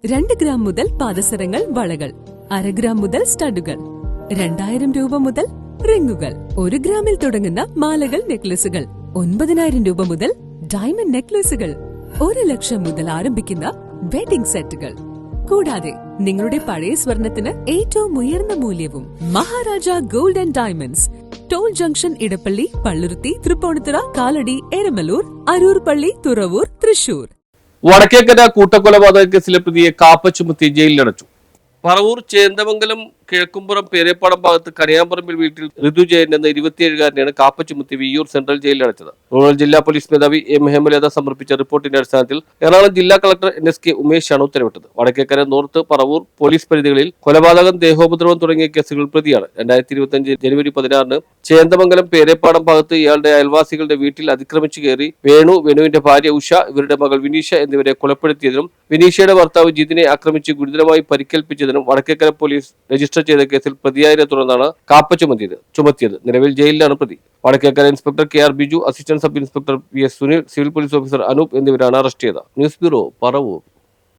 2 gram മുതൽ പാദസരങ്ങൾ, വളകൾ, 1/2 gram മുതൽ സ്റ്റഡുകൾ, 2000 രൂപ മുതൽ റിങ്ങുകൾ, 1 ഗ്രാമിൽ തുടങ്ങുന്ന മാലകൾ, നെക്ലസുകൾ, 9000 രൂപ മുതൽ ഡയമണ്ട് നെക്ലസുകൾ, 1 ലക്ഷം മുതൽ ആരംഭിക്കുന്ന വെഡിംഗ് സെറ്റുകൾ. കൂടാതെ നിങ്ങളുടെ പഴയ സ്വർണത്തിന് ഏറ്റവും ഉയർന്ന മൂല്യവും. Maharaja gold and diamonds, toll junction, Edappally, Palluruthy, Tripunithura, Kalady, Eramalloor, Aroor Palli, Thuravoor, Thrissur. Vadakkekara കൂട്ടക്കൊലപാതക കേസിലെ പ്രതിയെ കാപ്പ ചുമത്തി ജയിലിലടച്ചു. പറവൂർ ചേന്ദമംഗലം കിഴക്കുംപുറം പേരേപ്പാടം ഭാഗത്ത് കണിയാമ്പറമ്പിൽ വീട്ടിൽ ഋതു ജയൻ എന്ന 27-കാരനെയാണ് കാപ്പ ചുമത്തി വിയ്യൂർ സെൻട്രൽ ജയിലിലടച്ചത്. റൂറൽ ജില്ലാ പോലീസ് മേധാവി എം ഹേമലത സമർപ്പിച്ച റിപ്പോർട്ടിന്റെ അടിസ്ഥാനത്തിൽ എറണാകുളം ജില്ലാ കളക്ടർ NSK ഉമേഷാണ് ഉത്തരവിട്ടത്. വടക്കേക്കര നോർത്ത്, പറവൂർ പോലീസ് പരിധികളിൽ കൊലപാതകം, ദേഹോപദ്രവം തുടങ്ങിയ കേസുകൾ പ്രതിയാണ്. 2025 ജനുവരി 16-ന് ചേന്ദമംഗലം പേരേപ്പാടം ഭാഗത്ത് ഇയാളുടെ അയൽവാസികളുടെ വീട്ടിൽ അതിക്രമിച്ചു കയറി വേണുവിന്റെ ഭാര്യ ഉഷ, ഇവരുടെ മകൾ വിനീഷ എന്നിവരെ കൊലപ്പെടുത്തിയതിനും വിനീഷയുടെ ഭർത്താവ് ജിതിനെ ആക്രമിച്ച് ഗുരുതരമായി പരിക്കേൽപ്പിച്ചതിനും വടക്കേക്കര പോലീസ് രജിസ്റ്റർ ചെയ്ത കേസിൽ പ്രതിയായതിനെ തുടർന്നാണ് കാപ്പ ചുമത്തിയത്. നിലവിൽ ജയിലിലാണ് പ്രതി. Vadakkekara inspector KR Biju, assistant sub inspector PS Sunil, civil police officer Anoop എന്നിവരാണ് അറസ്റ്റ് ചെയ്തത്. News bureau, Paravur.